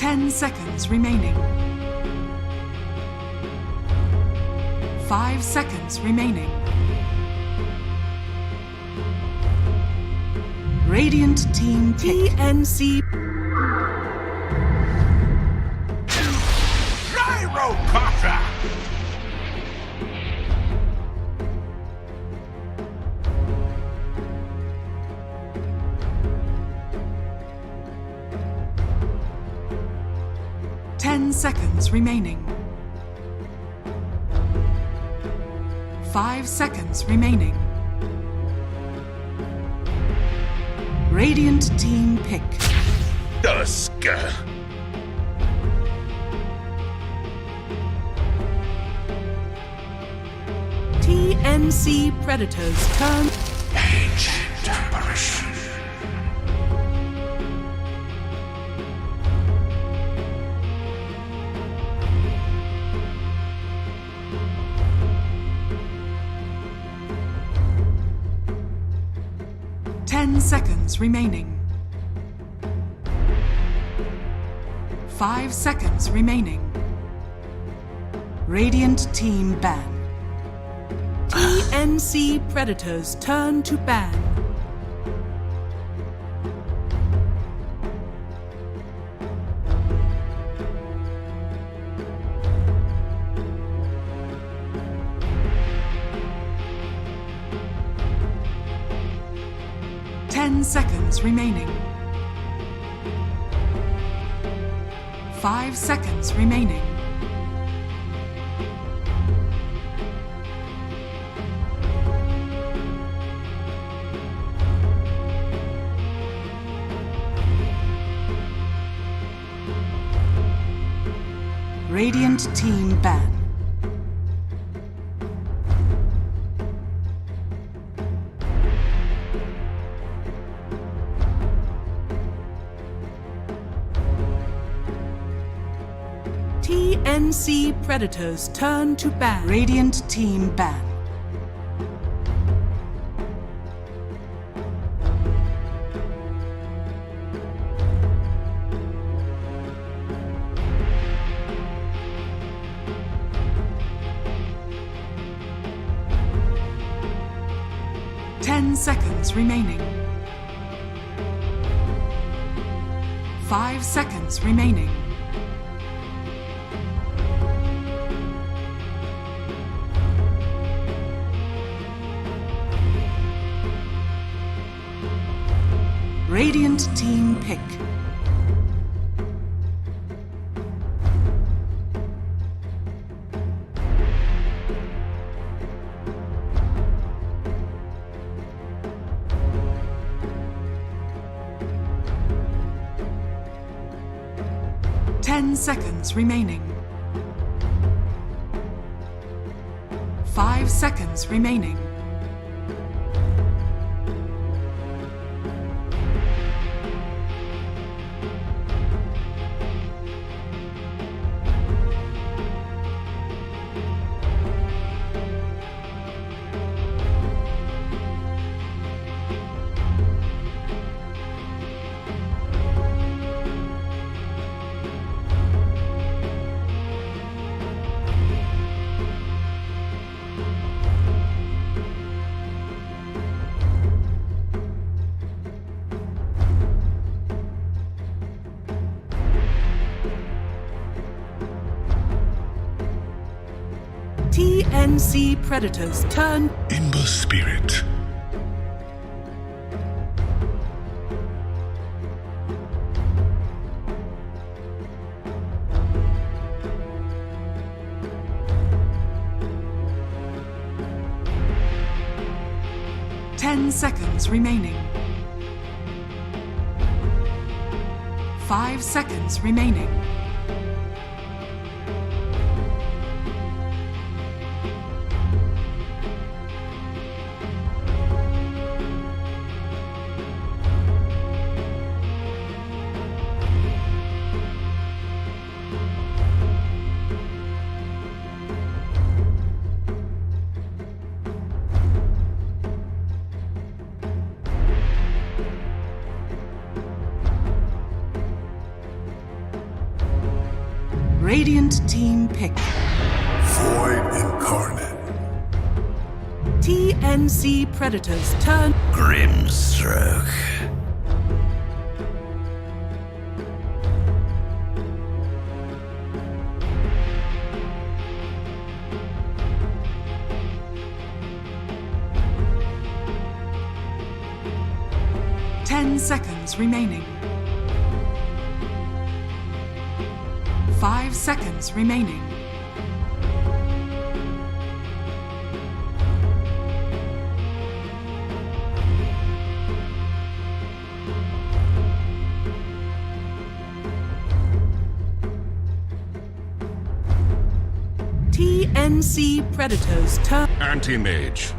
10 seconds remaining. 5 seconds remaining. Radiant team pick. TNC. Gyrocopter! Seconds remaining. 5 seconds remaining. Radiant team pick. Dusker. TNC Predators turn. Ancient apparition. Seconds remaining. 5 seconds remaining. Radiant team ban. TNC Predators turn to ban. Seconds remaining. 5 seconds remaining. Radiant team ban. TNC Predators turn to ban. Radiant team ban. Seconds remaining. 5 seconds remaining. Radiant team pick. Seconds remaining. 5 seconds remaining. TNC Predators turn. Imber Spirit. Seconds remaining. 5 seconds remaining. Radiant team pick. Void incarnate. TNC Predators turn. Grimstroke. Seconds remaining. 5 seconds remaining. TNC Predators turn. Anti-mage.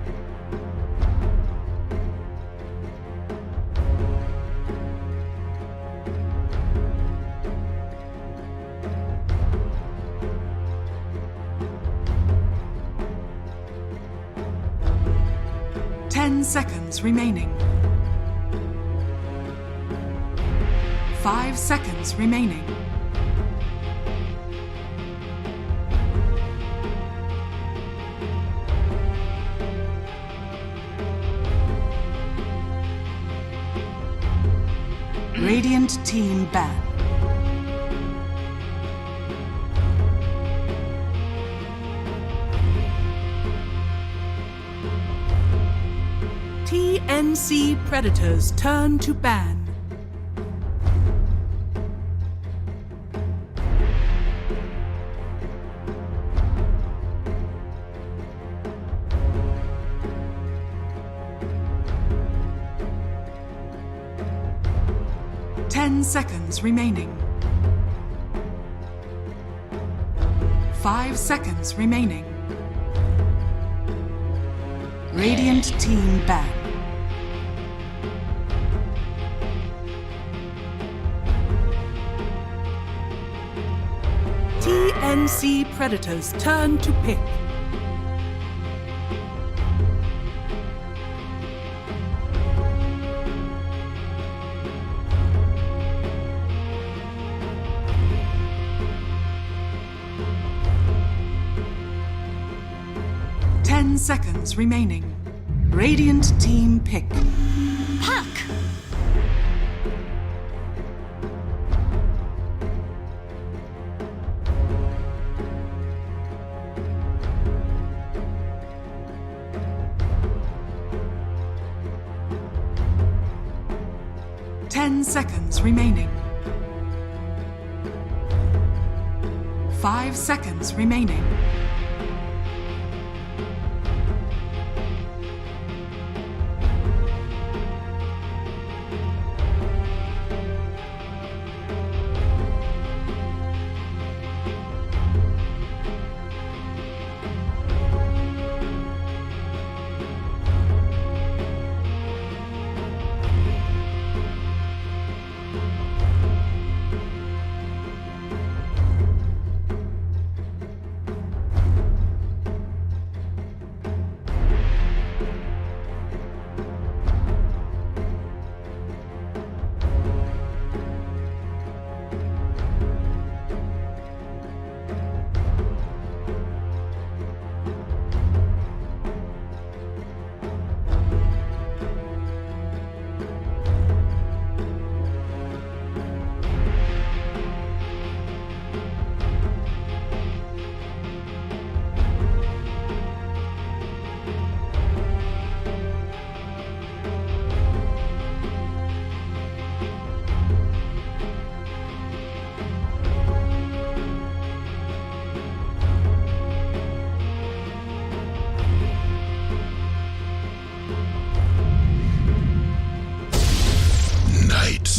Seconds remaining. 5 seconds remaining. Radiant team ban. TNC Predators turn to ban. Seconds remaining. 5 seconds remaining. Radiant team ban. TNC Predators turn to pick. Seconds remaining. Radiant team pick. Puck! Seconds remaining. 5 seconds remaining.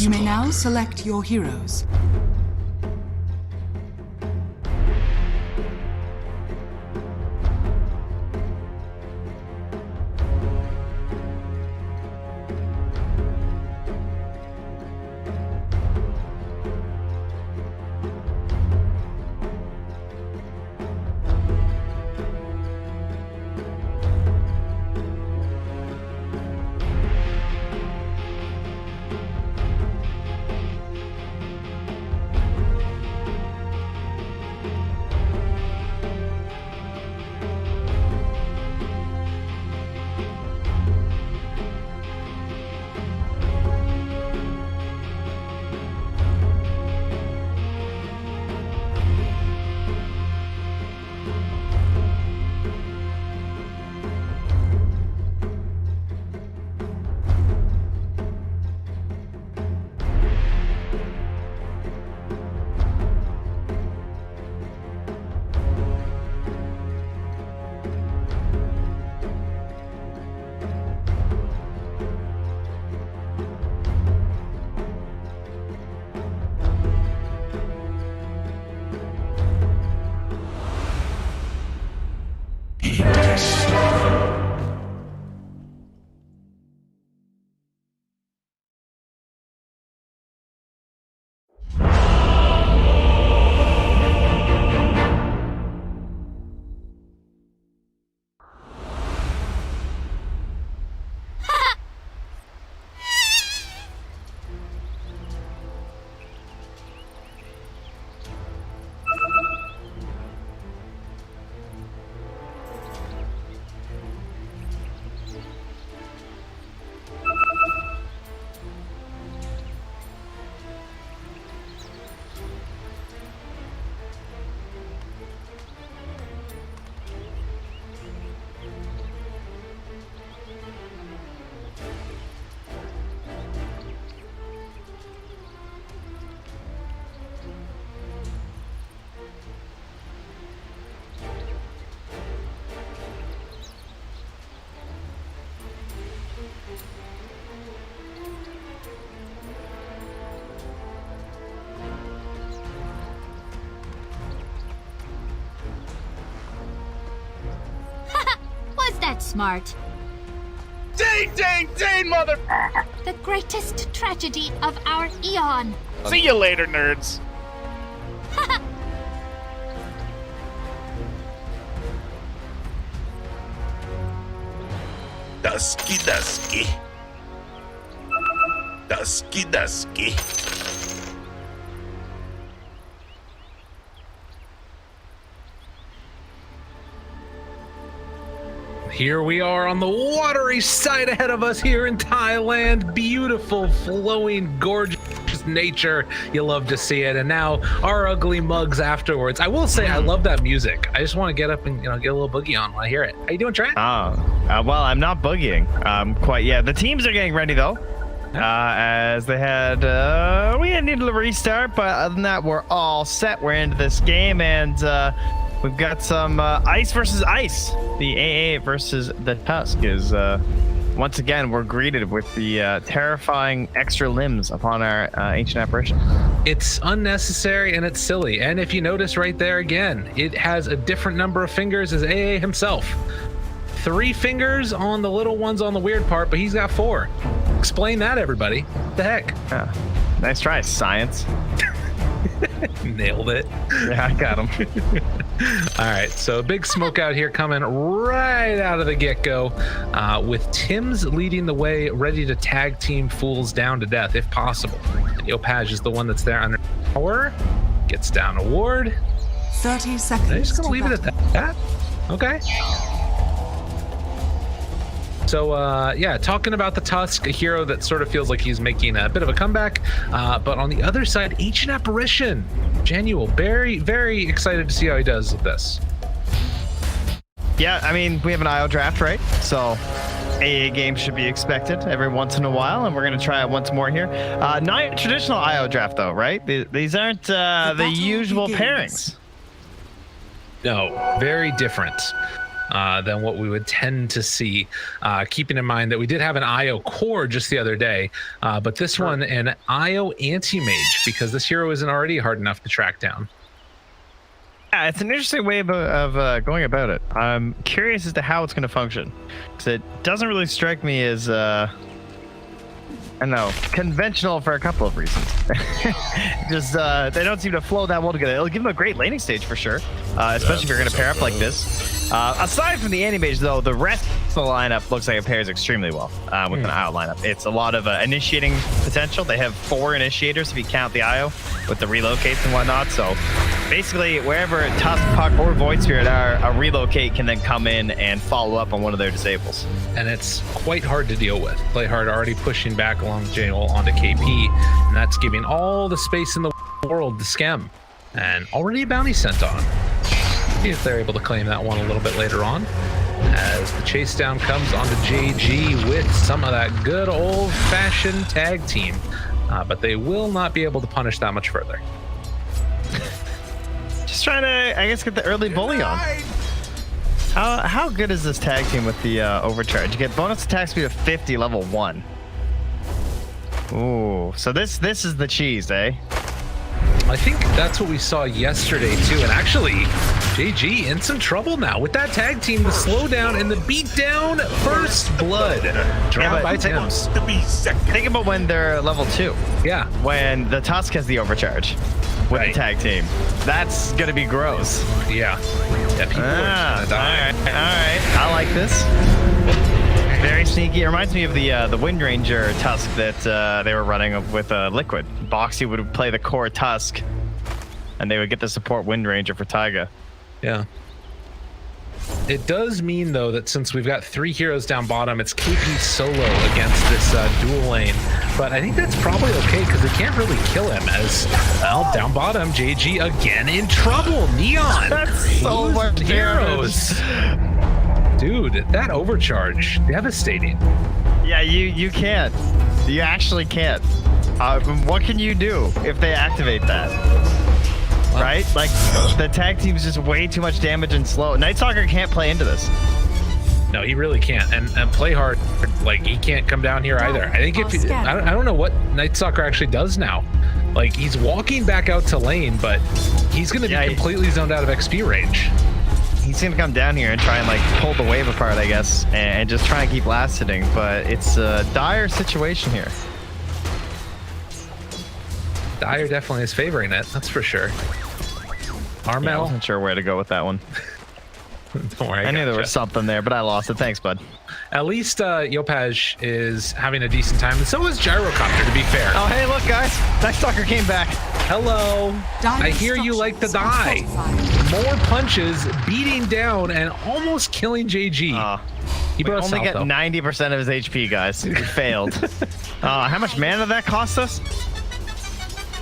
You may now select your heroes. smart. Dane, mother! The greatest tragedy of our eon. See you later, nerds. Dusky. Here we are on the watery side ahead of us here in Thailand. Beautiful, flowing, gorgeous nature. You love to see it. And now our ugly mugs afterwards. I will say I love that music. I just want to get up and get a little boogie on when I hear it. How you doing, Trent? Well, I'm not boogieing. Quite yet. The teams are getting ready though. As they had, we needed a restart, but other than that, we're all set. We're into this game, and we've got some ice versus ice. The AA versus the Tusk is once again we're greeted with the terrifying extra limbs upon our ancient apparition. It's unnecessary and it's silly. And if you notice right there again, it has a different number of fingers as AA himself. 3 fingers on the little ones on the weird part, but he's got 4. Explain that, everybody. What the heck? Yeah. Nice try, science. Nailed it. Yeah, I got him. All right, so a big smoke out here coming right out of the get-go, with Tim's leading the way, ready to tag team fools down to death if possible. And Yopaj is the one that's there under power, gets down a ward. 30 seconds. I'm just gonna leave it at that. Okay. So, yeah, talking about the Tusk, a hero that sort of feels like he's making a bit of a comeback. But on the other side, Ancient Apparition. Genuel, very, very excited to see how he does with this. Yeah, I mean, we have an IO draft, right? So AA games should be expected every once in a while, and we're going to try it once more here. Not a traditional IO draft, though, right? These aren't the usual pairings. No, very different. Than what we would tend to see, keeping in mind that we did have an IO core just the other day, but this one an IO anti-mage, because this hero isn't already hard enough to track down. Yeah, it's an interesting way of going about it. I'm curious as to how it's going to function, because it doesn't really strike me as I don't know, conventional for a couple of reasons. Just they don't seem to flow that well together. It'll give them a great laning stage for sure, especially if you're going to pair up like this. Aside from the anti-mage, though, the rest of the lineup looks like it pairs extremely well with an IO lineup. It's a lot of initiating potential. They have 4 initiators if you count the IO with the relocates and whatnot. So basically, wherever Tusk, Puck, or Void Spirit are, a relocate can then come in and follow up on one of their disables. And it's quite hard to deal with. Playhard already pushing back along Jail onto KP, and that's giving all the space in the world to Skem. And already a bounty sent on. See if they're able to claim that one a little bit later on, as the chase down comes onto JG with some of that good old-fashioned tag team, but they will not be able to punish that much further. Just trying to, I guess, get the early bully on. How good is this tag team with the overcharge? You get bonus attack speed of 50, level 1. Ooh, so this is the cheese, eh? I think that's what we saw yesterday too, and actually JG in some trouble now with that tag team, the slowdown and the beatdown. First blood drawn by Tim's. Think about when they're level 2. Yeah, when the Tusk has the overcharge with the tag team. That's gonna be gross. Yeah, people are gonna die. All right, I like this. Very sneaky. It reminds me of the Wind Ranger Tusk that they were running with Liquid. Boxy would play the core Tusk, and they would get the support Wind Ranger for Taiga. Yeah. It does mean, though, that since we've got 3 heroes down bottom, it's KP solo against this dual lane. But I think that's probably okay, because they can't really kill him, as, well, down bottom, JG again in trouble. Neon! That's so much heroes! Dude, that overcharge, devastating. Yeah, you can't. You actually can't. What can you do if they activate that? Right? Like, the tag team is just way too much damage and slow. Nightstalker can't play into this. No, he really can't. And play hard, like, he can't come down here either. I think if I don't know what Nightstalker actually does now. Like, he's walking back out to lane, but he's going to be completely zoned out of XP range. he's gonna come down here and try and like pull the wave apart, I guess, and just try and keep last hitting. But it's a dire situation here. Dire definitely is favoring it. That's for sure. Armel. Yeah, I wasn't sure where to go with that one. Don't worry. I knew there was something there, but I lost it. Thanks, bud. At least Yopaj is having a decent time, and so is Gyrocopter, to be fair. Oh, hey, look, guys. That stalker came back. Hello. I hear you like to die. More punches, beating down, and almost killing JG. He we only get 90% of his HP, guys. He failed. How much mana did that cost us?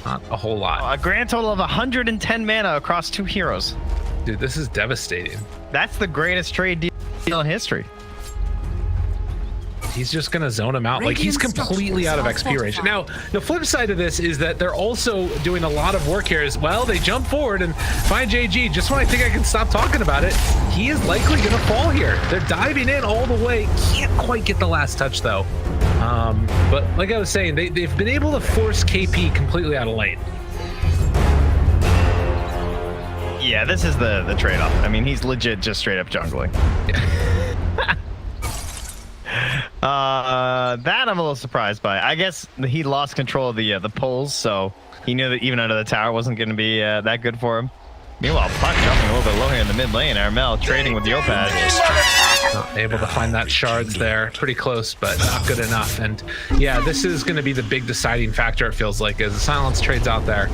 Not a whole lot. A grand total of 110 mana across 2 heroes. Dude, this is devastating. That's the greatest trade deal in history. He's just going to zone him out. Like, he's completely out of XP range. Now, the flip side of this is that they're also doing a lot of work here as well. They jump forward and find JG. Just when I think I can stop talking about it, he is likely going to fall here. They're diving in all the way. Can't quite get the last touch, though. But like I was saying, they've been able to force KP completely out of lane. Yeah, this is the trade-off. I mean, he's legit just straight up jungling. That I'm a little surprised by. I guess he lost control of the pulls, so he knew that even under the tower wasn't going to be that good for him. Meanwhile, Puck jumping a little bit low here in the mid lane. Armel trading with Yopaj. Not able to find that shards there. Pretty close, but not good enough. And yeah, this is going to be the big deciding factor, it feels like, as the silence trades out there.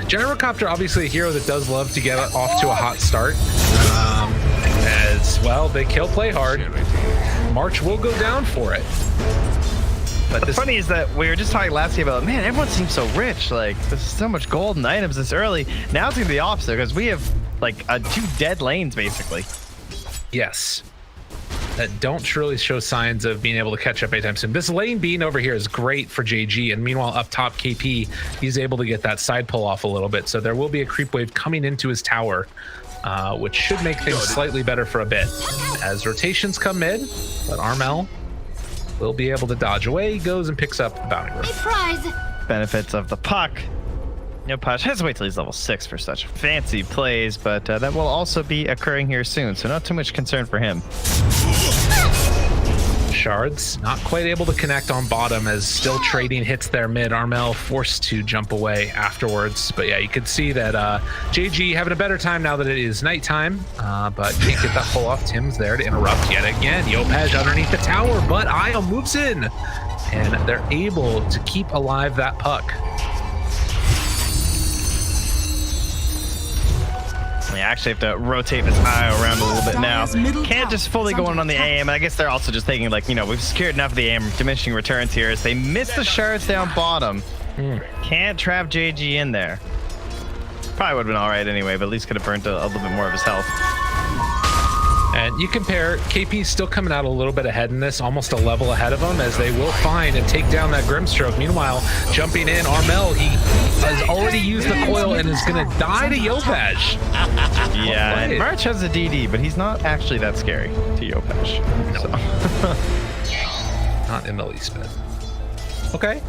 Gyrocopter, obviously a hero that does love to get off to a hot start. As well, they kill play hard. March will go down for it. But what's funny is that we were just talking last year about, man, everyone seems so rich. Like, there's so much gold and items this early. Now it's going to be the opposite because we have like 2 dead lanes basically. Yes. That don't really show signs of being able to catch up anytime soon. This lane being over here is great for JG, and meanwhile up top KP, he's able to get that side pull off a little bit. So there will be a creep wave coming into his tower, which should make things slightly better for a bit. As rotations come mid, but Armel will be able to dodge away. He goes and picks up the bounty room. Prize. Benefits of the puck. Yopaj has to wait till he's level 6 for such fancy plays, but that will also be occurring here soon, so not too much concern for him. Shards not quite able to connect on bottom as still trading hits there mid. Armel forced to jump away afterwards, but yeah, you could see that JG having a better time now that it is nighttime, but can't get that pull off. Tim's there to interrupt yet again. Yopaj underneath the tower, but Io moves in and they're able to keep alive that puck. We actually have to rotate this IO around a little bit now. Can't just fully go in on the AM. I guess they're also just thinking, like, you know, we've secured enough of the AM diminishing returns here as they miss the shards down bottom. Can't trap JG in there. Probably would have been all right anyway, but at least could have burnt a little bit more of his health. And you compare, KP's still coming out a little bit ahead in this, almost a level ahead of them, as they will find and take down that Grimstroke. Meanwhile, jumping in, Armel, he has already used the coil and is going to die to Yopaj. Yeah, and March has a DD, but he's not actually that scary to Yopaj. No. Not in the least bit. Okay.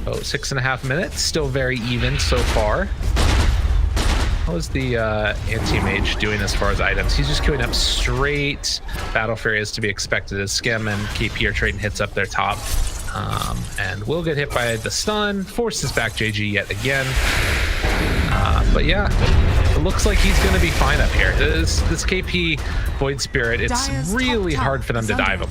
Oh, 6.5 minutes. Still very even so far. How is the anti-mage doing as far as items? He's just queuing up straight Battle Fury as to be expected as Skem and KP are trading hits up their top. And will get hit by the stun, forces back JG yet again. But yeah, it looks like he's going to be fine up here. This KP Void Spirit, it's really hard for them to dive him.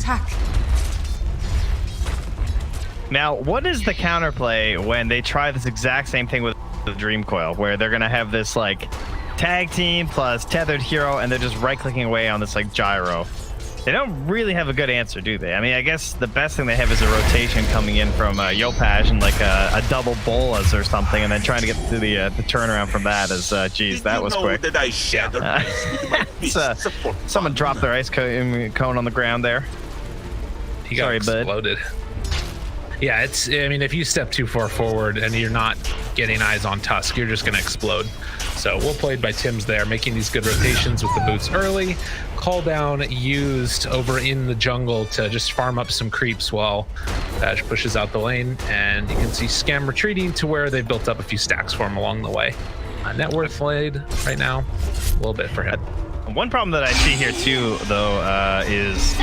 Now, what is the counterplay when they try this exact same thing with the Dream Coil, where they're gonna have this like tag team plus tethered hero and they're just right-clicking away on this like gyro? They don't really have a good answer, do they? I mean, I guess the best thing they have is a rotation coming in from Yopaj and like a double bolas or something, and then trying to get through the turnaround from that. As geez, that was quick. Someone dropped their ice cone on the ground there. He got exploded. Yeah, it's, I mean, if you step too far forward and you're not getting eyes on Tusk, you're just going to explode. So well played by Tim's there, making these good rotations with the boots early. Call down used over in the jungle to just farm up some creeps while Bash pushes out the lane. And you can see Scam retreating to where they built up a few stacks for him along the way. Net worth laid right now. A little bit for him. One problem that I see here too, though, is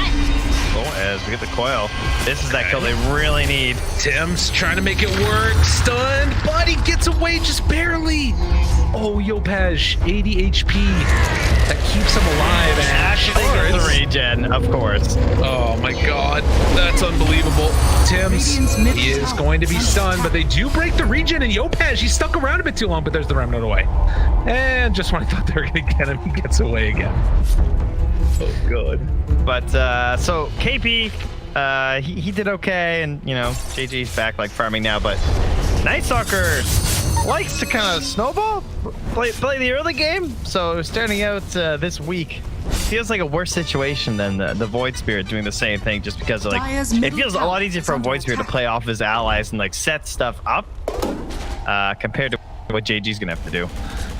as we get the coil, this is that kill they really need. Tim's trying to make it work. Stunned, but he gets away just barely. Oh, Yopaj, 80 HP. That keeps him alive. And Actually gets the regen, of course. Oh my god, that's unbelievable. Tim's, he is going to be stunned, but they do break the regen, and Yopaj, he's stuck around a bit too long, but there's the remnant away. And just when I thought they were going to get him, he gets away again. Oh, good. But, so, KP, he did okay, and, you know, JG's back, like, farming now, but Night Stalker likes to kind of snowball, play the early game, so starting out this week feels like a worse situation than the Void Spirit doing the same thing, just because like it feels a lot easier for a Void Spirit to play off his allies and like set stuff up compared to what JG's gonna have to do.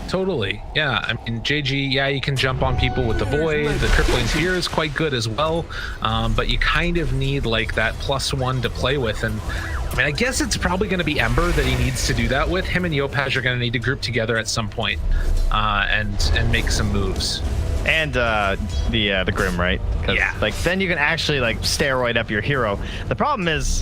Totally. Yeah. I mean, JG, yeah, you can jump on people with the Void. The Crippling Spear is quite good as well. But you kind of need like that +1 to play with. And I mean, I guess it's probably going to be Ember that he needs to do that with. Him and Yopaj are going to need to group together at some point and make some moves. And the Grim, right? Yeah. Like then you can actually like steroid up your hero. The problem is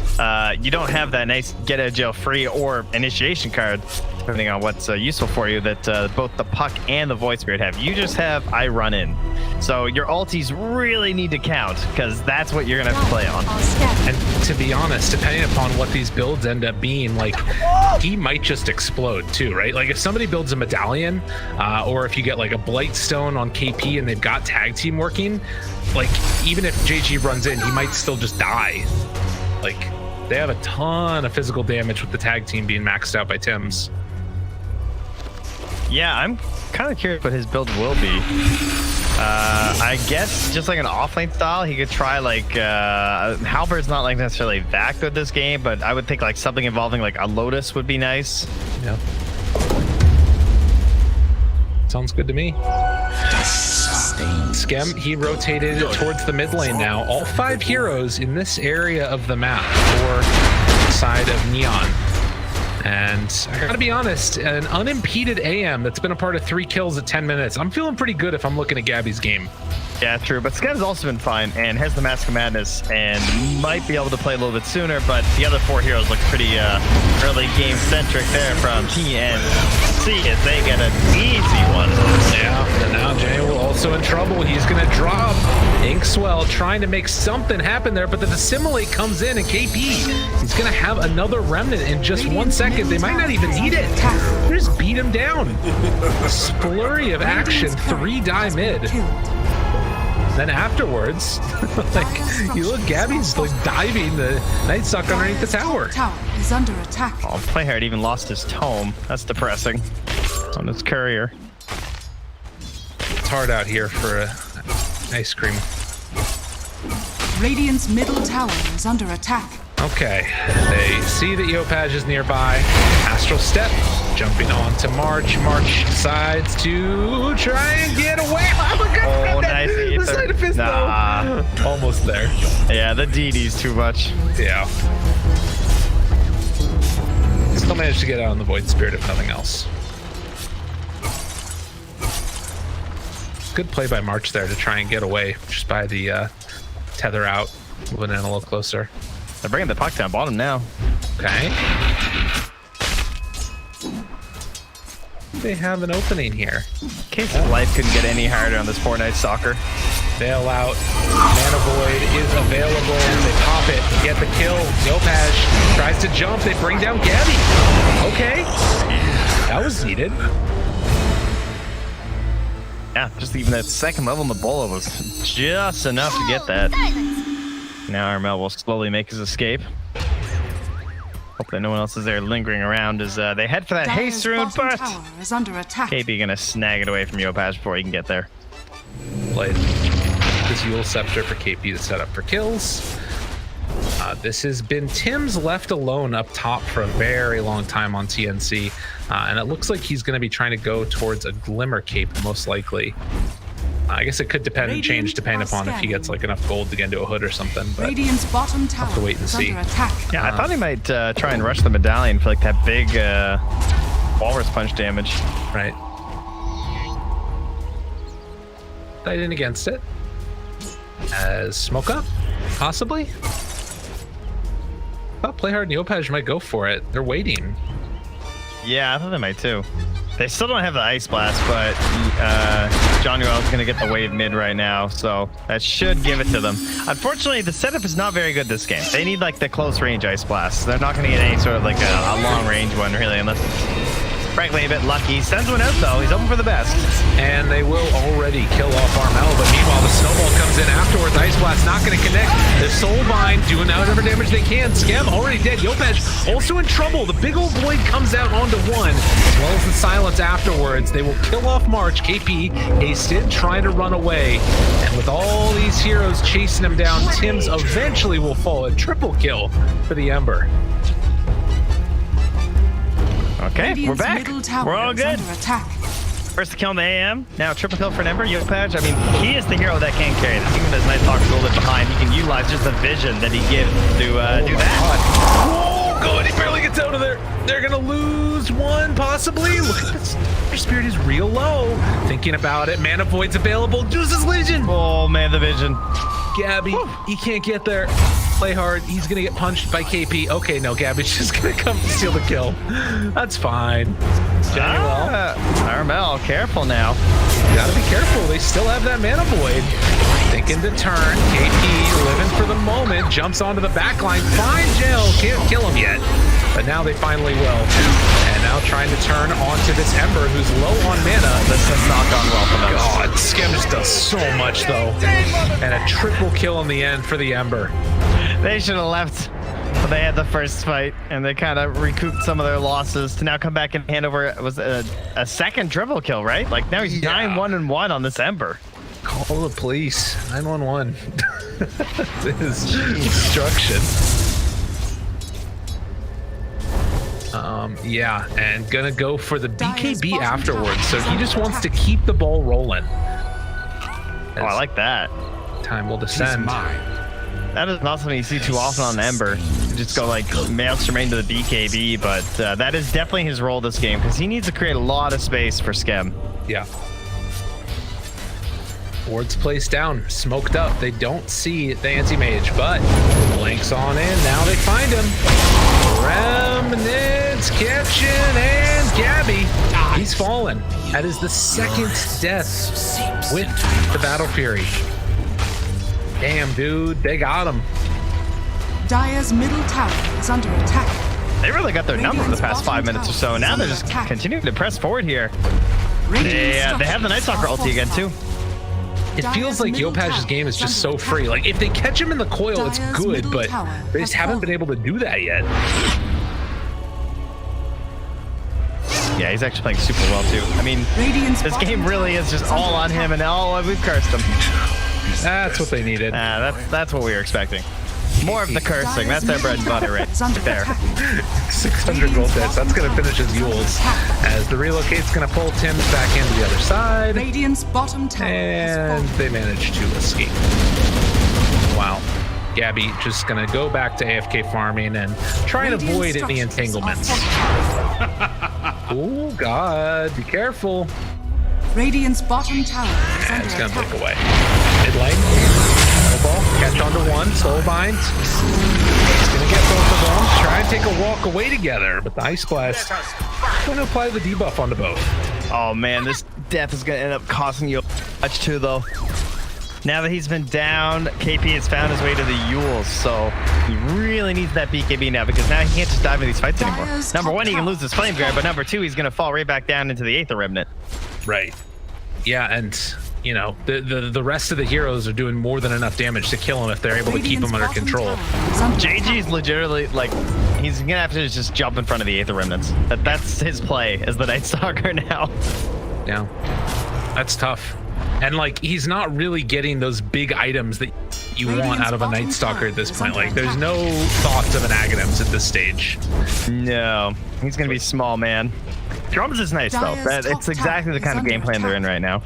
you don't have that nice get out of jail free or initiation card, depending on what's useful for you, that both the Puck and the Void Spirit have. You just have I run in. So your ultis really need to count, because that's what you're gonna have to play on. And to be honest, depending upon what these builds end up being, like he might just explode too, right? Like if somebody builds a medallion, or if you get like a Blightstone on KP and they've got tag team working, like even if JG runs in, he might still just die. Like they have a ton of physical damage with the tag team being maxed out by Tim's. Yeah, I'm kind of curious what his build will be. I guess just like an offlane style, he could try like Halberd's not like necessarily that good this game, but I would think like something involving like a Lotus would be nice. Yeah. Sounds good to me. Skem, he rotated towards the mid lane now. All 5 heroes in this area of the map for side of Neon. And I gotta be honest, an unimpeded AM that's been a part of 3 kills at 10 minutes. I'm feeling pretty good if I'm looking at Gabby's game. Yeah, true. But Skem's also been fine and has the Mask of Madness and might be able to play a little bit sooner, but the other 4 heroes look pretty early game centric there from TNC as they get an easy one. Yeah, and now Jay will also in trouble. He's gonna drop Inkswell trying to make something happen there, but the Dissimilate comes in and KP, he's gonna have another remnant in just 1 second. They might not even need it. They just beat him down. A splurry of action, 3 die mid. Then afterwards, like you look, Gabby's like diving the Night Stalker underneath the tower. Tower is under attack. Oh, Playhard even lost his tome. That's depressing. On his courier. It's hard out here for ice cream. Radiant's middle tower is under attack. Okay, they see that Yopaj is nearby. Astral Step, jumping on to March. March decides to try and get away. Oh my god! Oh, nice. The side of his though. Almost there. Yeah, the DD's too much. Yeah. Still managed to get out on the Void Spirit if nothing else. Good play by March there to try and get away just by the tether out, moving in a little closer. They're bringing the Puck down bottom now. Okay. They have an opening here. Case of life couldn't get any harder on this poor Night Stalker. Bail out. Mana Void is available. They pop it, get the kill. Yopaj tries to jump. They bring down Gabby. Okay. That was needed. Yeah, just even that second level in the Bola was just enough to get that. Now Armel will slowly make his escape. Hope that no one else is there lingering around as they head for that haste rune, but is under attack. KP gonna snag it away from Yopaj before he can get there. Played this Yule Scepter for KP to set up for kills. This has been Tim's left alone up top for a very long time on TNC, and it looks like he's going to be trying to go towards a Glimmer Cape most likely. I guess it could depend and change depending upon if he gets like enough gold to get into a hood or something. But Radiant's bottom tower have to wait and see. under attack. Yeah, I thought he might try and rush the medallion for like that big walrus punch damage. Right. Died in against it. As smoke up, possibly. I thought Play Hard and Yopaj might go for it. They're waiting. Yeah, I thought they might too. They still don't have the Ice Blast, but John Noel's going to get the wave mid right now, so that should give it to them. Unfortunately, the setup is not very good this game. They need like the close range Ice Blast. They're not going to get any sort of like a long range one really, unless it's frankly a bit lucky. Sends one out though. He's hoping for the best. And they will already kill off Armel, but meanwhile the snowball comes in afterwards. Ice Blast not going to connect. The Soulbind doing whatever damage they can. Skem already dead. Yopaj also in trouble. The big old blade comes out onto one, as well as the silence afterwards. They will kill off March. KP hasted, trying to run away. And with all these heroes chasing him down, Tim's eventually will fall. A triple kill for the Ember. Okay, Radiant's we're back. middle tower We're all is good. under attack. First kill in the AM. Now triple kill for an Ember. Yopaj, I mean, he is the hero that can carry this. Even as Night Stalker's a little bit behind, he can utilize just the vision that he gives to do that. Oh, God, he barely gets out of there. They're going to lose one, possibly. Look at this. Their spirit is real low. Thinking about it. Mana Void's available. Deuce's Legion. Oh, man, the vision. Gabby, he can't get there. Play hard. He's going to get punched by KP. Okay, no, Gabby's just going to come steal the kill. That's fine. Armel, careful now. Gotta be careful. They still have that Mana Void. Thinking to turn. KP living for the moment. Jumps onto the back line. Fine Jill. Can't kill him yet. But now they finally will. And now trying to turn onto this Ember who's low on mana. This does not gone well for them. God, Skem just does so much though. And a triple kill in the end for the Ember. They should have left when they had the first fight, and they kind of recouped some of their losses to now come back and hand over a second triple kill, right? Like now he's 9-1-1 on this Ember. Call the police. 911. His instruction. Yeah, and gonna go for the BKB afterwards. So he just wants to keep the ball rolling. Oh, I like that. Time will descend. That is not something you see too often on Ember. You just go like maelstrom into the BKB, but that is definitely his role this game because he needs to create a lot of space for Skem. Yeah. Ward's placed down, smoked up. They don't see the anti-mage, but blinks on in. Now they find him. Remnants, Kitchen, and Gabby. He's fallen. That is the second death with the Battle Fury. Damn, dude, they got him. Dire's middle tower is under attack. They really got their number the past 5 minutes or so. Now they're just continuing to press forward here. They have the Night Stalker ulti again, too. It feels like Yopaj's game is just so free. Like, if they catch him in the coil, it's good, but they just haven't been able to do that yet. Yeah, he's actually playing super well, too. I mean, this game really is just all on him, and we've cursed him. That's what they needed. That's what we were expecting. More of the cursing. That's their bread and butter right there. 600 gold hits. That's going to finish his Yules. As the relocate's going to pull Tim's back into the other side. Radiant's bottom tower and they manage to escape. Wow. Gabby just going to go back to AFK farming and try and avoid any entanglements. Oh, God. Be careful. Radiant's bottom tower is under It's going to attack. break away. Mid lane. Snowball. Catch onto one. Soulbind. He's going to get both of them. Try and take a walk away together. But the Ice Blast is going to apply the debuff onto both. Oh, man. This death is going to end up costing you much, too, though. Now that he's been down, KP has found his way to the Yules, so he really needs that BKB now because now he can't just dive into these fights anymore. Number one, he can lose his Flame Grab, but number two, he's going to fall right back down into the Aether Remnant. Right. Yeah, and you know the rest of the heroes are doing more than enough damage to kill him if they're able to keep him under control. JG's legitimately like he's gonna have to just jump in front of the Aether Remnants. That's his play as the Night Stalker now. Yeah, that's tough. And like he's not really getting those big items that you want out of a Night Stalker at this point. Like there's no thoughts of an Aghanim's at this stage. No, he's gonna be small, man. Drums is nice though. It's exactly the kind of game plan they're in right now.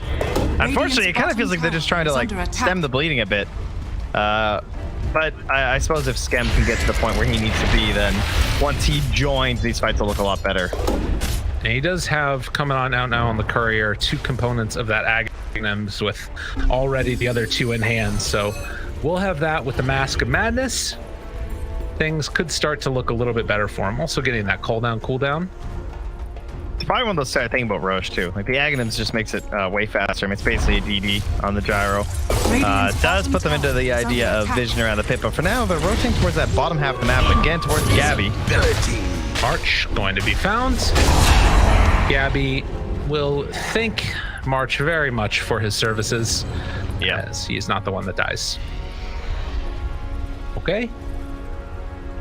Unfortunately, it kind of feels like they're just trying to like stem the bleeding a bit. But I suppose if Skem can get to the point where he needs to be, then once he joins, these fights will look a lot better. And he does have coming on out now on the courier 2 components of that Aghanim's with already the other 2 in hand. So we'll have that with the Mask of Madness. Things could start to look a little bit better for him. Also getting that cooldown. It's probably one of those start thinking about Roche too. Like the Aghanim's just makes it way faster. I mean, it's basically a DD on the gyro. Does put them into the idea of vision around the pit, but for now they're rotating towards that bottom half of the map again towards Gabby. March going to be found. Gabby will thank March very much for his services. As he is not the one that dies. Okay.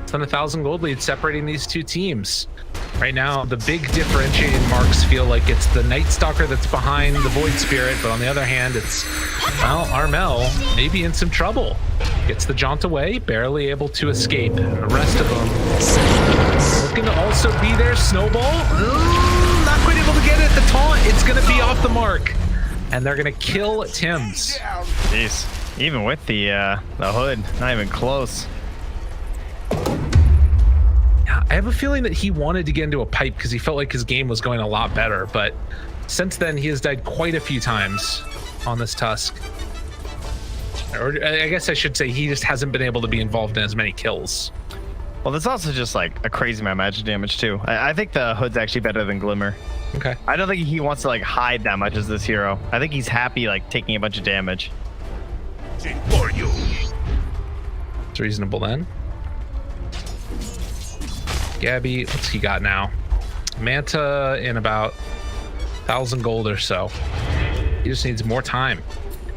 It's on 1,000 gold lead separating these 2 teams. Right now, the big differentiating marks feel like it's the Night Stalker that's behind the Void Spirit, but on the other hand, it's, well, Armel maybe in some trouble. Gets the jaunt away, barely able to escape. And the rest of them looking to also be there. Snowball, not quite able to get it. The taunt, it's going to be off the mark. And they're going to kill Tim's. Jeez, even with the hood, not even close. I have a feeling that he wanted to get into a pipe because he felt like his game was going a lot better, but since then he has died quite a few times on this Tusk. Or I guess I should say he just hasn't been able to be involved in as many kills. Well, there's also just like a crazy amount of magic damage too. I think the hood's actually better than Glimmer. Okay. I don't think he wants to like hide that much as this hero. I think he's happy like taking a bunch of damage. For you. It's reasonable then. Gabby, what's he got now? Manta in about 1,000 gold or so. He just needs more time.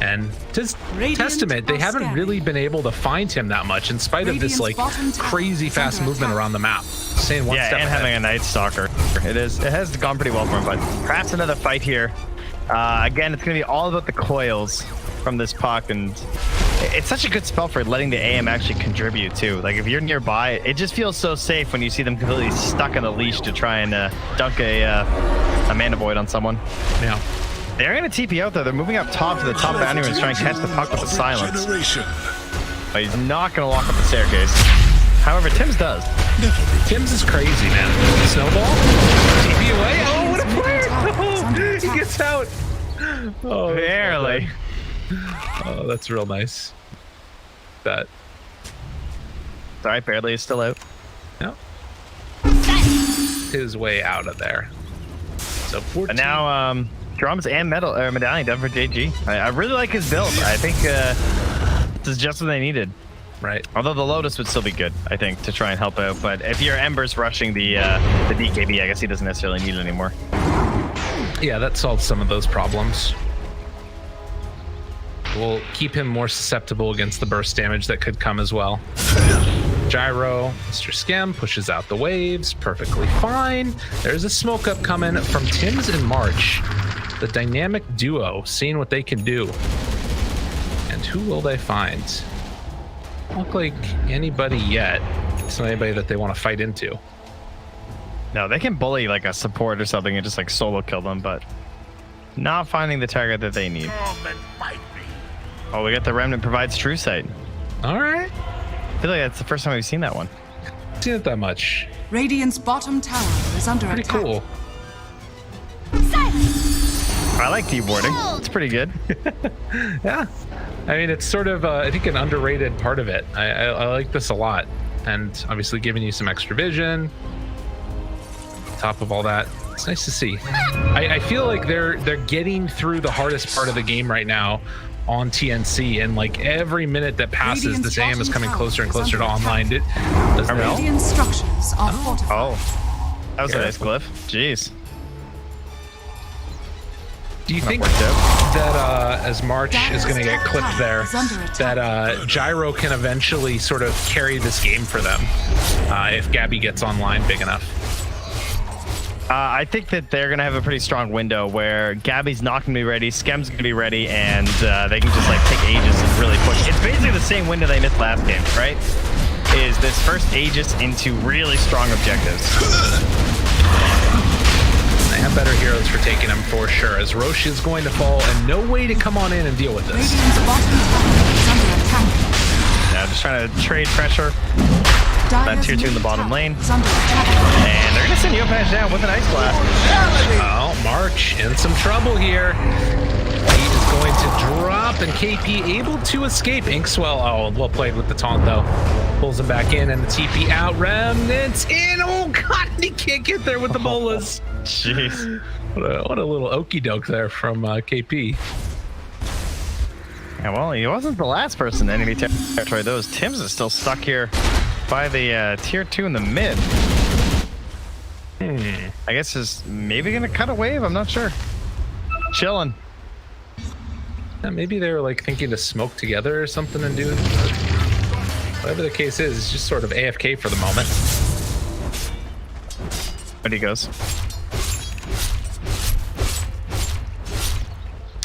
And just testament, they haven't really been able to find him that much in spite of this like crazy fast movement around the map. Staying one step and ahead. having a Night Stalker. It has gone pretty well for him, but perhaps another fight here. Again, it's gonna be all about the coils from this puck, and it's such a good spell for letting the AM actually contribute too. Like if you're nearby, it just feels so safe when you see them completely stuck on the leash to try and dunk a mana void on someone. Yeah. They're going to TP out there. They're moving up top to the top boundary and trying to catch the puck with the silence. But he's not going to lock up the staircase. However, Tim's does. Tim's is crazy, man. Snowball? TP away? Oh, what a player! Oh, he gets out. Oh, barely. Oh, that's real nice. That. Sorry, barely is still out. Yep. His way out of there. So 14. And now, drums and medallion done for JG. I really like his build. I think this is just what they needed. Right. Although the Lotus would still be good, I think, to try and help out. But if your Ember's rushing the DKB, I guess he doesn't necessarily need it anymore. Yeah, that solves some of those problems. We'll keep him more susceptible against the burst damage that could come as well. Gyro, Mr. Skem pushes out the waves, perfectly fine. There's a smoke up coming from Tim's and March. The dynamic duo, seeing what they can do. And who will they find? Look like anybody yet. It's not anybody that they want to fight into. No, they can bully like a support or something and just like solo kill them, but not finding the target that they need. Oh, we got the Remnant provides True Sight. All right. I feel like that's the first time we've seen that one. Seen it that much. Radiant's bottom tower is under Pretty attack. cool. I like deboarding. It's pretty good. Yeah. I mean, it's sort of, I think, an underrated part of it. I like this a lot. And obviously giving you some extra vision. On top of all that, it's nice to see. I feel like they're getting through the hardest part of the game right now on TNC, and like every minute that passes, this AM is coming closer and closer to online. Radiant structures are fortified. Oh, that was a nice glyph. Jeez. Do you think that as March is going to get clipped there, that Gyro can eventually sort of carry this game for them if Gabby gets online big enough? I think that they're going to have a pretty strong window where Gabby's not going to be ready, Skem's going to be ready, and they can just like take Aegis and really push. It's basically the same window they missed last game, right? Is this first Aegis into really strong objectives. They have better heroes for taking them for sure, as Roche is going to fall and no way to come on in and deal with this. Radiant's bottom tower is under attack. Yeah, just trying to trade pressure. That tier 2 in the bottom lane. Is under attack. And they're gonna send Yopash down with an ice blast. Oh, March in some trouble here. He is going to drop, and KP able to escape. Inkswell, oh, well played with the taunt though. Pulls him back in, and the TP out. Remnants in. Oh God, he can't get there with the bolas. Jeez. What a little okie doke there from KP. Yeah, well, he wasn't the last person in enemy territory. Those Tims is still stuck here by the tier 2 in the mid. I guess is maybe gonna cut a wave. I'm not sure. Chilling. Yeah, maybe they were like thinking to smoke together or something and do it. Whatever the case is, it's just sort of AFK for the moment. But he goes.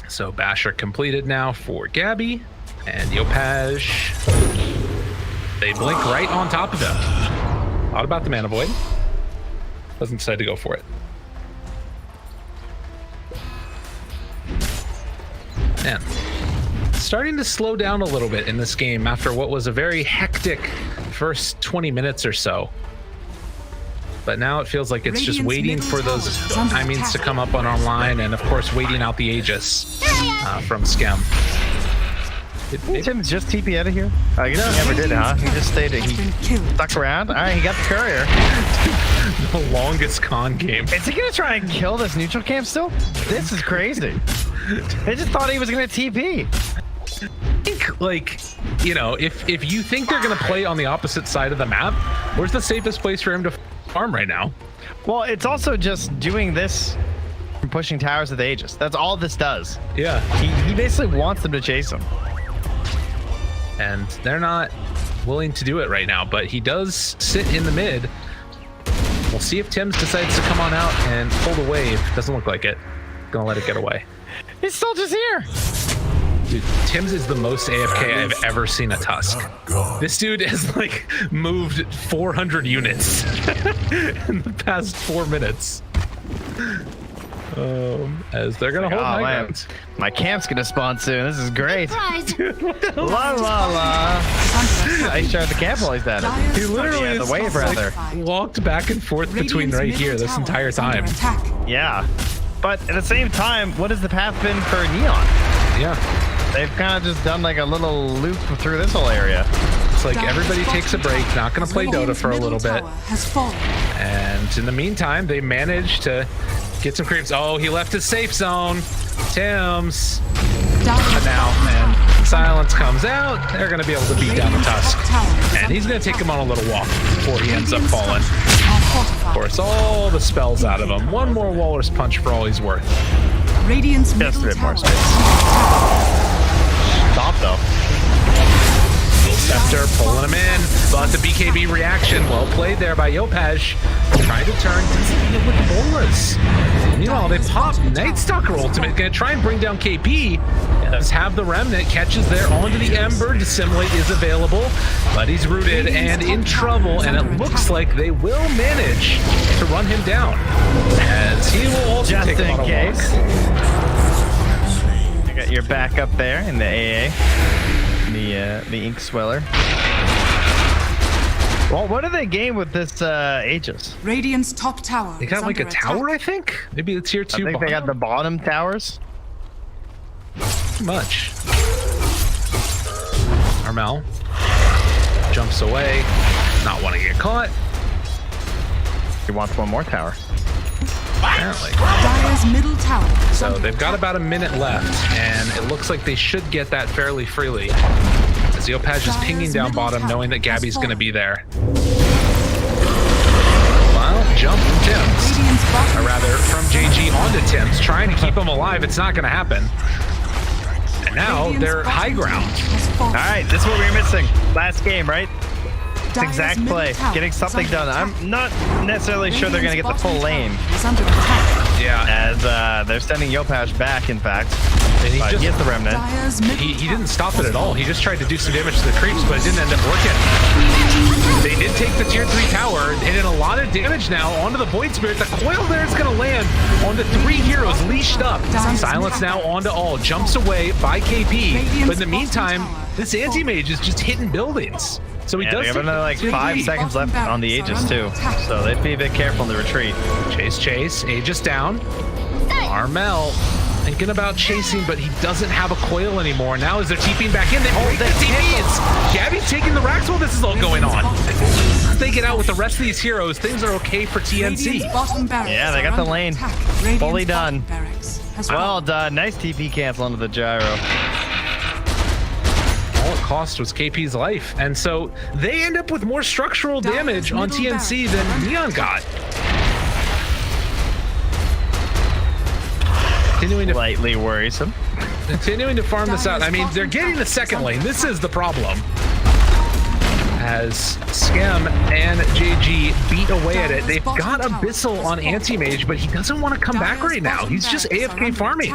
So Basher completed now for Gabby and Yopaj. They blink right on top of him. Thought about the Mana Void. Doesn't decide to go for it. Man, starting to slow down a little bit in this game after what was a very hectic first 20 minutes or so. But now it feels like it's just waiting for those timings to come up on online, and of course waiting out the Aegis from Skem. Did Tim's just TP out of here? I guess he never did, huh? He just stayed. He stuck around. All right, he got the courier. The longest con game. Is he gonna try and kill this neutral camp still? This is crazy. They just thought he was gonna TP. I think, like, you know, if you think they're gonna play on the opposite side of the map, where's the safest place for him to farm right now? Well, it's also just doing this from pushing towers of the Aegis. That's all this does. Yeah. He basically wants them to chase him. And they're not willing to do it right now, but he does sit in the mid. We'll see if Tims decides to come on out and pull the wave. Doesn't look like it. Gonna let it get away. His soldiers here. Dude, Tims is the most AFK I've ever seen a Tusk. This dude has like moved 400 units in the past 4 minutes. As they're gonna hold high ground. My camp's gonna spawn soon. This is great. La la la. I shot the camp while he's at it. He literally the wave rather walked back and forth between right here this entire time. Yeah, but at the same time, what has the path been for Neon? Yeah, they've kind of just done like a little loop through this whole area. It's like everybody takes a break, not gonna play Dota for a little bit, and in the meantime, they managed to get some creeps. Oh, he left his safe zone. Tims. But now, man, Silence comes out. They're going to be able to beat down the Tusk. And he's going to take him on a little walk before he ends up falling. Of course, all the spells out of him. One more Walrus Punch for all he's worth. Just a bit more space. Stop, though. Scepter pulling him in, but the BKB reaction, well played there by Yopaj. Trying to turn, doesn't hit with the bolas. Meanwhile, they pop Night Stalker ultimate, gonna try and bring down KP. Does have the Remnant, catches there onto the Ember. Dissimulate is available, but he's rooted and in trouble, and it looks like they will manage to run him down, as he will also just take in a case. walk. You got your back up there in the AA. The Ink Sweller. Well, what do they gain with this Aegis? Radiant's top tower. They got like a tower, I think? Maybe the tier 2 I think bottom? they got the bottom towers. Too much. Armel jumps away, not want to get caught. He wants one more tower. Apparently. Dire's middle tower. So they've got about a minute left, and it looks like they should get that fairly freely. As Yopaj is pinging down bottom, knowing that Gabby's going to be there. Well, jump from Tims. Or rather, from JG onto Tims, trying to keep him alive. It's not going to happen. And now they're high ground. All right, this is what we were missing. Last game, right? It's exact play. Getting something done. I'm not necessarily sure they're going to get the full lane. Yeah. As they're sending Yopaj back, in fact. And he just gets the Remnant. He didn't stop it at all. He just tried to do some damage to the creeps, but it didn't end up working. They did take the tier 3 tower, and in a lot of damage now onto the Void Spirit. The coil there is going to land on the 3 heroes leashed up. Silence now onto all. Jumps away by KP, but in the meantime, This anti-mage is just hitting buildings. So he Yeah, does they have take another like 5 Bottom seconds left on the barracks Aegis are too, under attack. so they'd be a bit careful in the retreat. Chase. Aegis down. Armel thinking about chasing, but he doesn't have a coil anymore. Now as they're TPing back in, they break the TPs. Gabby's taking the racks while this is all going on. As they get out with the rest of these heroes, things are okay for TNC. Radiant's bottom barracks Yeah, they are got the under lane. attack. Radiant's Fully bottom done. barracks has Well fallen. done. Nice TP cancel onto the gyro. All it cost was KP's life, and so they end up with more structural damage on middle TNC barracks than are Neon under got. Slightly worrisome. Continuing to farm this out. I mean, they're getting the second lane. This is the problem. As Skem and JG beat away at it, they've got Abyssal on Anti-Mage, but he doesn't want to come back right now. He's just AFK farming.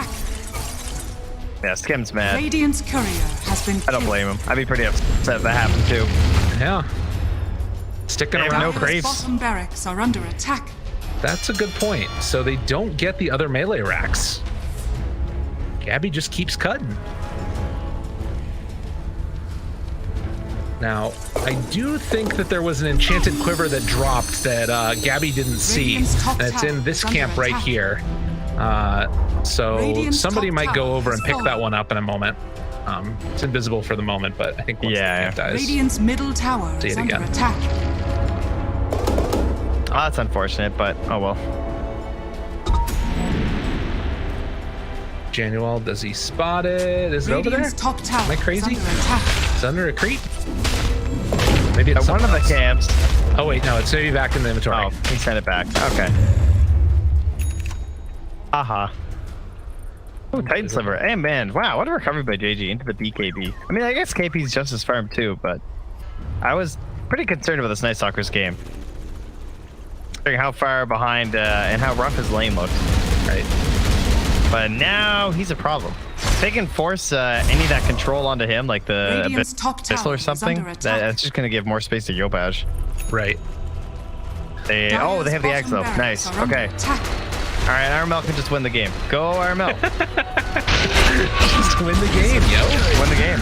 Yeah, Skim's mad. Radiant's courier has been I don't blame him. I'd be pretty upset if that happened too. Yeah. Sticking They have around. no Dire's craves. bottom barracks are under attack. That's a good point. So they don't get the other melee racks. Gabby just keeps cutting. Now, I do think that there was an enchanted quiver that dropped that Gabby didn't see. Radiant's top That's in tower this is under camp right attack. here. So Radiant's somebody top might go tower over has and pick that fallen. one up in a moment. It's invisible for the moment, but I think once the Yeah. camp dies. Radiant's middle tower See is it under again. attack. Oh, that's unfortunate, but oh well. Januel, does he spot it? Is it over there? Radiant's top tower Am I crazy? is under attack. It's under a creep? Maybe it's At one of something the else. camps. Oh wait, no, it's maybe back in the inventory. Oh, he sent it back. Okay. Aha. Oh, Titan Sliver. Hey, man. Wow, what a recovery by JG into the BKB. I mean, I guess KP's just as firm, too, but I was pretty concerned about this Night Stalker's game. Considering how far behind and how rough his lane looked. Right. But now he's a problem. If they can force any of that control onto him, like the Radiant's top Abyssal tower or is something, under attack. that's just going to give more space to Yopaj. Right. They Dire's have the bottom Axe, though. barracks Nice. are under Okay. attack. All right, Armel can just win the game. Go, Armel. Just win the game, yo. Win the game.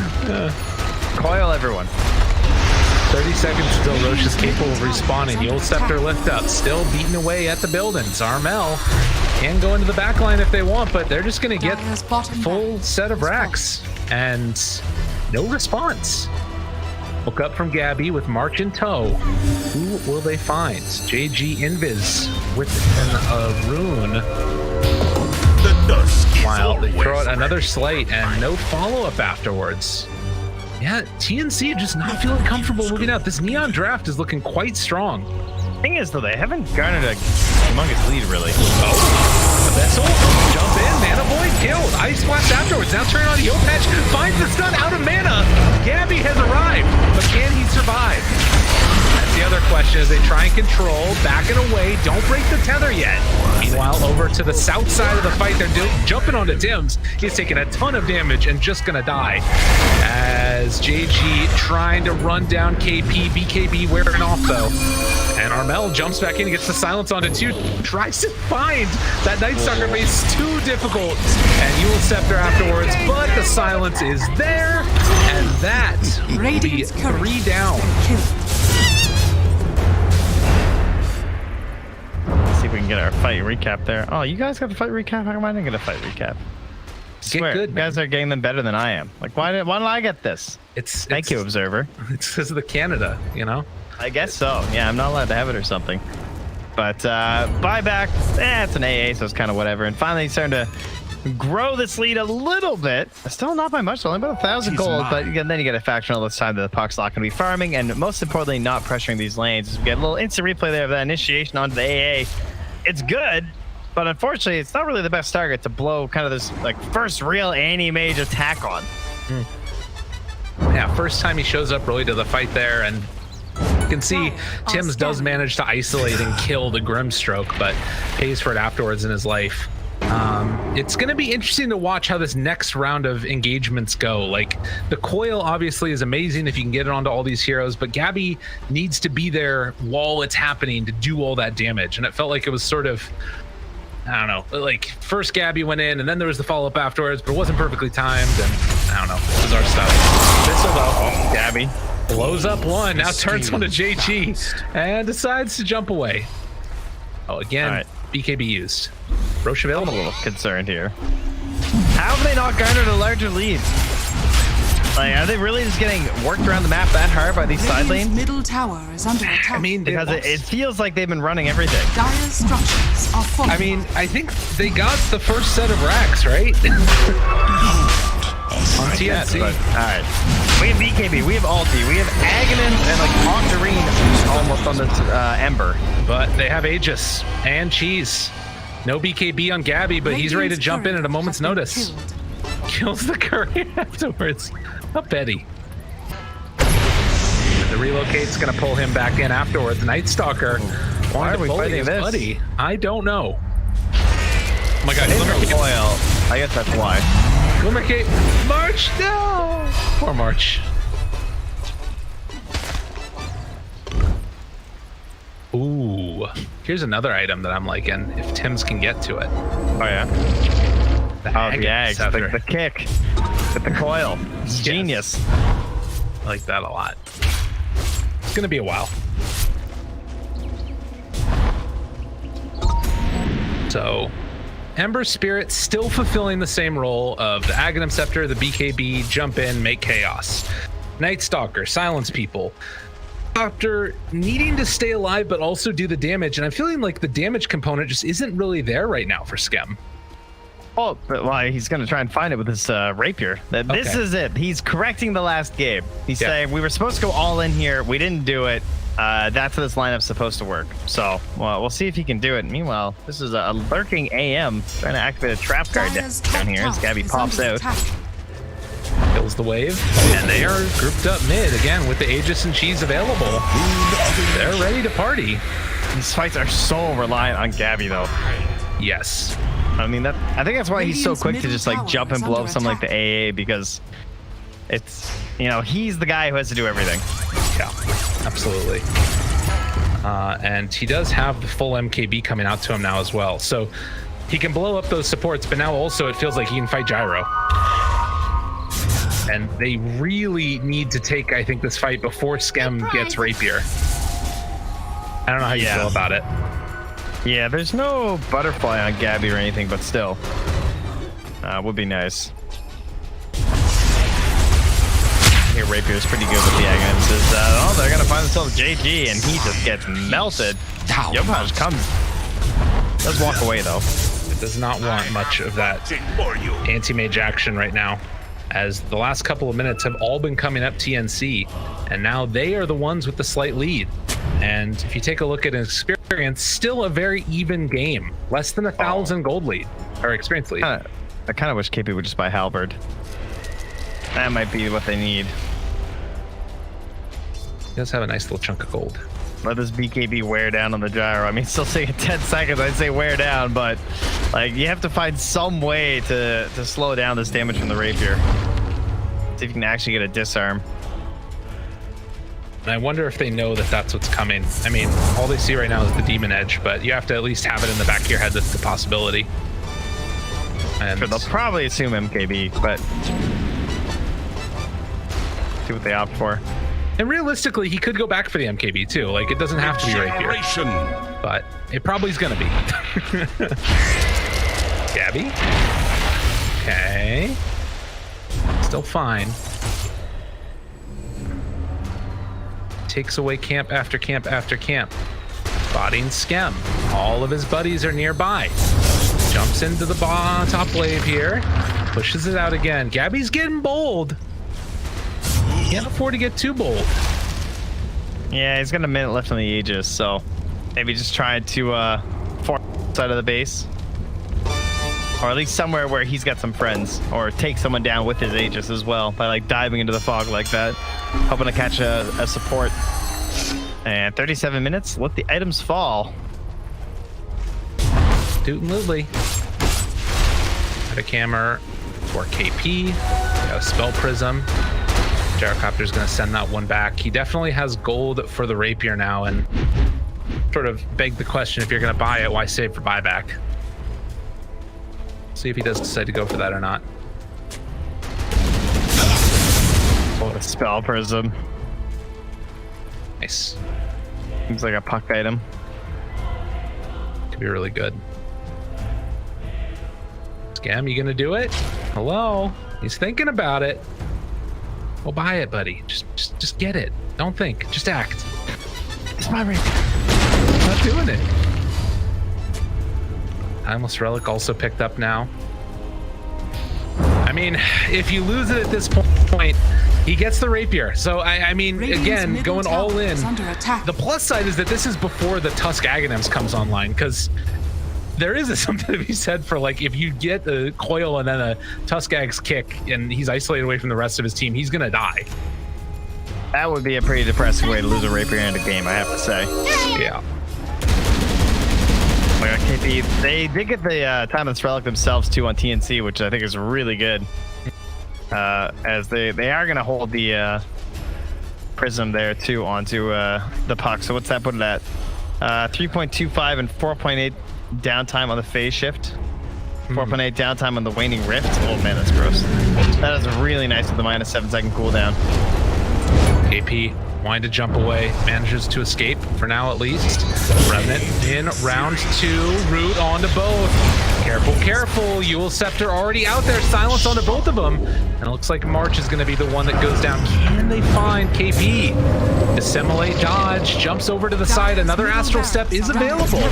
Coil everyone. 30 seconds until Roche is capable of respawning. The old scepter lift up, still beating away at the buildings. Armel can go into the back line if they want, but they're just going to get Dire's bottom full barracks set of has racks and no response. Look up from Gabby with March in tow. Who will they find? JG Invis with a rune. The dusk is While they always throw out red. another slate and no follow-up afterwards. Yeah, TNC just not feeling comfortable moving out. This Neon draft is looking quite strong. Thing is, though, they haven't garnered a humongous lead, really. Vessel, jump in, Mana Void killed. Ice Blast afterwards. Now turn on Yopaj, finds the stun out of mana. Gabby has arrived, but can he survive? That's the other question as they try and control, back and away, don't break the tether yet. Meanwhile, over to the south side of the fight, they're jumping onto Tim's. He's taking a ton of damage and just gonna die. As JG trying to run down KP, BKB wearing off though. And Armel jumps back in and gets the silence onto two. Tries to find that Night Stalker base too difficult. And Yule Scepter afterwards, but the silence is there. And that will be Radiant's courier 3 down. killed. Let's see if we can get our fight recap there. Oh, you guys got the fight recap? How come I didn't get a fight recap? Swear, good, you guys are getting them better than I am. Like, why did I get this? Thank you, Observer. It's because of the Canada, you know? I guess so. Yeah, I'm not allowed to have it or something. But buyback, it's an AA, so it's kind of whatever. And finally, starting to grow this lead a little bit. Still not by much, only about 1,000 gold. But again, then you get a faction all this time that the puck's not going to be farming, and most importantly, not pressuring these lanes. We get a little instant replay there of that initiation onto the AA. It's good, but unfortunately, it's not really the best target to blow kind of this like first real anti-mage attack on. Yeah, first time he shows up really to the fight there, and you can see Tim's does manage to isolate and kill the Grimstroke, but pays for it afterwards in his life. It's going to be interesting to watch how this next round of engagements go. Like, the coil obviously is amazing if you can get it onto all these heroes, but Gabby needs to be there while it's happening to do all that damage. And it felt like it was sort of, I don't know, like first Gabby went in and then there was the follow-up afterwards, but it wasn't perfectly timed. And I don't know. Bizarre stuff. This'll though. Oh, Gabby. Blows up one. Now turns on to JG and decides to jump away. Oh, again, All right. BKB used. Roche I'm a available. little concerned here. How have they not garnered a larger lead? Like, are they really just getting worked around the map that hard by these side Radiant's lanes? middle tower is under attack. I mean, Because it feels like they've been running everything. Dire's structures are fortified. I mean, I think they got the first set of racks, right? On TNC. But, all right. We have BKB, we have Ulti, we have Aghanim and like Octarine almost on this Ember. But they have Aegis and Cheese. No BKB on Gabby, but he's ready to Radiant's jump in turret at a moment's has been notice. killed. Kills the courier afterwards. A Betty. The relocate's gonna pull him back in afterwards. Night Stalker Why wanted are to we bully fighting his this? buddy. I don't know. Oh my god, Glimmer Oil. I guess that's why. Glimmercate. March, no! Poor March. Ooh. Here's another item that I'm liking, if Tim's can get to it. Oh yeah. The Oh the Ags, Scepter. the kick with the coil. It's genius. I like that a lot. It's gonna be a while. So, Ember Spirit still fulfilling the same role of the Aghanim Scepter, the BKB, jump in, make chaos. Night Stalker, silence people. After needing to stay alive but also do the damage, and I'm feeling like the damage component just isn't really there right now for Skem. Oh, but why he's gonna try and find it with his rapier. This Okay. is it. He's correcting the last game. He's Yeah. saying we were supposed to go all in here. We didn't do it. That's how this lineup's supposed to work. So, well, we'll see if he can do it. Meanwhile, this is a lurking AM trying to activate a trap guard Dire's down top here as tower Gabby is pops under out. attack. Kills the wave, and they are grouped up mid again with the Aegis and Cheese available. They're ready to party. These fights are so reliant on Gabby, though. Yes. I mean, I think that's why he's so Radiant's quick to middle just like tower jump is and blow up under something like the attack. AA because it's, you know, he's the guy who has to do everything. Yeah, absolutely. And he does have the full MKB coming out to him now as well. So he can blow up those supports, but now also it feels like he can fight Gyro. And they really need to take, I think, this fight before Skem gets Rapier. I don't know how you Yeah. feel about it. Yeah, there's no butterfly on Gabby or anything, but still, would be nice. Here, Rapier's pretty good with the Aghanim. Says, oh, they're gonna find themselves JG, and he just gets melted. Yopaj comes. Does walk away though. It does not want much of that For you. anti-mage action right now, as the last couple of minutes have all been coming up TNC, and now they are the ones with the slight lead. And if you take a look at an experience, still a very even game, less than 1,000 gold lead or experience lead. I kind of wish KP would just buy Halberd. That might be what they need. He does have a nice little chunk of gold. Let this BKB wear down on the gyro. I mean, still saying 10 seconds, I'd say wear down, but like you have to find some way to slow down this damage from the rapier. See if you can actually get a disarm. And I wonder if they know that that's what's coming. I mean, all they see right now is the Demon Edge, but you have to at least have it in the back of your head that's the possibility. And Sure, they'll probably assume MKB, but see what they opt for. And realistically, he could go back for the MKB too. Like, it doesn't have to be right here, Generation. but it probably is going to be. Gabby. Okay. Still fine. Takes away camp after camp after camp. Spotting Skem. All of his buddies are nearby. Jumps into the top wave here. Pushes it out again. Gabby's getting bold. Can't afford to get too bold. Yeah, he's got a minute left on the Aegis, so maybe just try to force side of the base. Or at least somewhere where he's got some friends, or take someone down with his Aegis as well by like diving into the fog like that, hoping to catch a support. And 37 minutes, let the items fall. Doot and Lily. Got a camera for KP. Got a spell prism. Gyrocopter's gonna send that one back. He definitely has gold for the rapier now, and sort of beg the question, if you're gonna buy it, why save for buyback? See if he does decide to go for that or not. the spell prism. Nice. Seems like a puck item. Could be really good. Scam, you gonna do it? Hello? He's thinking about it. Go buy it, buddy. Just get it. Don't think. Just act. It's my rapier. I'm not doing it. Timeless Relic also picked up now. I mean, if you lose it at this point, he gets the rapier. So, I mean, Radiant's again, middle going tower all in. is under attack. The plus side is that this is before the Tusk Aghanim's comes online, because there is something to be said for, like, if you get a coil and then a Tusk Ag's kick and he's isolated away from the rest of his team, he's going to die. That would be a pretty depressing way to lose a rapier in a game, I have to say. Yeah. Like KP, they did get the Timeless Relic themselves too on TNC, which I think is really good. As they are going to hold the prism there too onto the puck. So what's that put it at? 3.25 and 4.8 downtime on the phase shift. 4.8 downtime on the waning rift. Oh man, that's gross. That is really nice with the minus 7-second cooldown. KP wanting to jump away, manages to escape for now at least. Remnant in round 2, root onto both. Careful, careful. Yule Scepter already out there. Silence onto both of them. And it looks like March is going to be the one that goes down. Can they find KP? Dissimulate, dodge, jumps over to the side. Another Astral Step is available.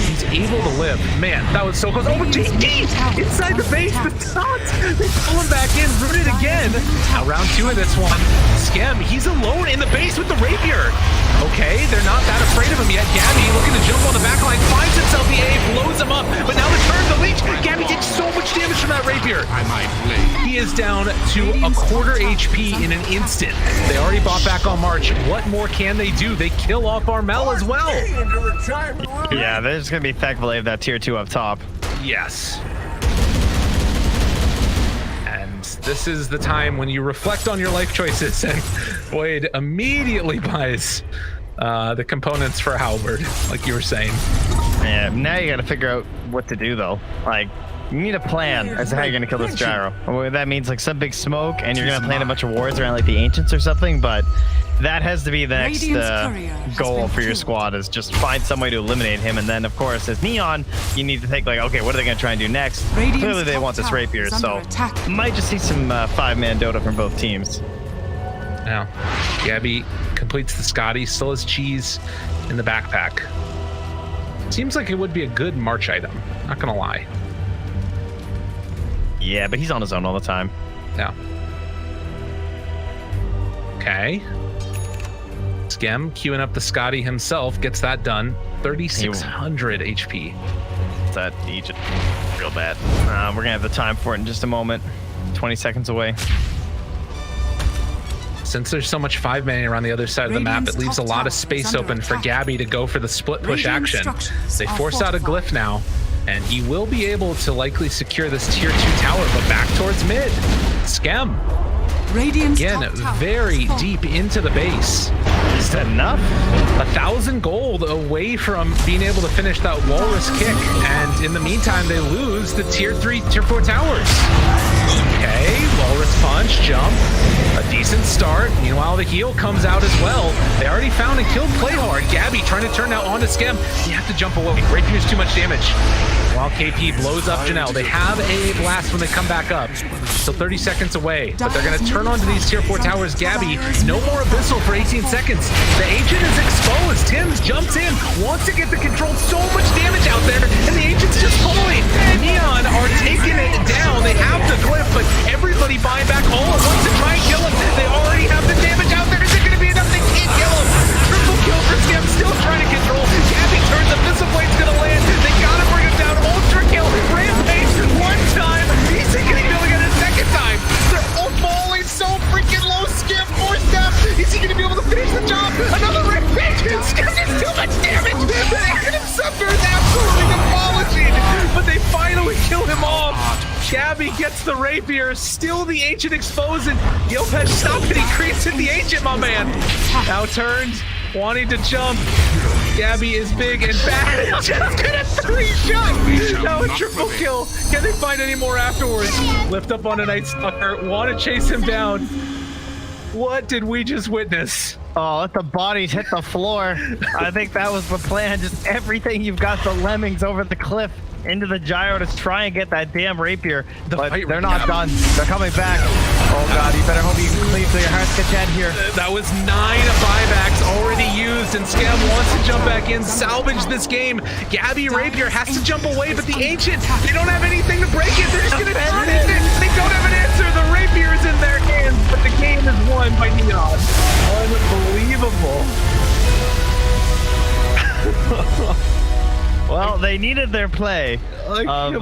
He's able to live. Man, that was so close. Oh, GG! Inside the base, the taunt! They pull him back in, rooted again. Now round 2 of this one. Skem, he's alone in the base with the rapier. Okay, they're not that afraid of him yet. Gabby looking to jump on the back line, finds himself the A, blows him up. But now the turn, the leech. Gabby takes so much damage from that rapier. He is down to a quarter HP in an instant. They already bought back on March. What more can they do? They kill off Armel as well. Yeah, they're just going to be thankful they have that tier 2 up top. Yes. And this is the time when you reflect on your life choices, and Boyd immediately buys the components for Halberd, like you were saying. Yeah, now you got to figure out what to do though. Like, you need a plan as to how you're going to kill this gyro. Well, that means like some big smoke, and you're going to plant a bunch of wards around like the Ancients or something, but that has to be the next goal for your squad, is just find some way to eliminate him. And then, of course, as Neon, you need to think like, okay, what are they going to try and do next? Clearly, they want this rapier, so might just see some 5-man Dota from both teams. Now, Gabby completes the Scotty, still has cheese in the backpack. Seems like it would be a good March item, not going to lie. Yeah, but he's on his own all the time. Yeah. Okay. Skem queuing up the Scotty himself, gets that done. 3,600 HP. That Egypt real bad. We're gonna have the time for it in just a moment. 20 seconds away. Since there's so much 5-man around the other side of the map, it leaves a lot of space open for Gabby to go for the split push action. They force out a glyph now, and he will be able to likely secure this tier 2 tower, but back towards mid. Skem. Again, very deep into the base. Is that enough? 1,000 gold away from being able to finish that walrus kick, and in the meantime, they lose the tier 3, tier 4 towers. Okay, walrus punch, jump, a decent start. Meanwhile, the heal comes out as well. They already found and killed Playhard. Gabby trying to turn now onto Skem. You have to jump away. Rapier's too much damage. While KP blows up Janelle, they have a blast when they come back up. Still 30 seconds away, but they're going to turn onto these tier 4 towers. Gabby, no more Abyssal for 18 seconds. The Ancient is exposed. Tim's jumps in, wants to get the control. So much damage out there, and the Ancient's just falling. Neon are taking it down. They have the glyph, but everybody buying back all at once to try and kill him. They already have the damage out there. Is it going to be enough? They can't kill him. Triple kill for Skem, still trying to control. Gabby turns up. Missile Blade's going to land. They got to bring him down. Ultra kill. Rampage one time. He's going to be able to get it a second time. They're all falling so freaking low. Skem forced up. Is he going to be able to finish the job? Another Rampage. Skem does too much damage. The Active Scepter is absolutely demolishing. But they finally kill him off. Gabby gets the rapier, still the Ancient exposed, and Yopez stop it, he creeps in the Ancient, my man. Now turned, wanting to jump. Gabby is big and bad. Just gonna 3-shot. Now a triple kill. Can they find any more afterwards? Lift up on a Night Stalker, want to chase him down. What did we just witness? Oh, let the bodies hit the floor. I think that was the plan. Just everything. You've got the lemmings over the cliff into the gyro to try and get that damn rapier. But they're not done. They're coming back. Oh god, you better hope you can cleave to your heart's content here. That was 9 buybacks already used, and Scam wants to jump back in, salvage this game. Gabby Rapier has to jump away, but the Ancient, they don't have anything to break it. They're just going to turn it. They don't have an answer. The Rapier is in their hands, but the game is won by Neon. Unbelievable. Well, they needed their play of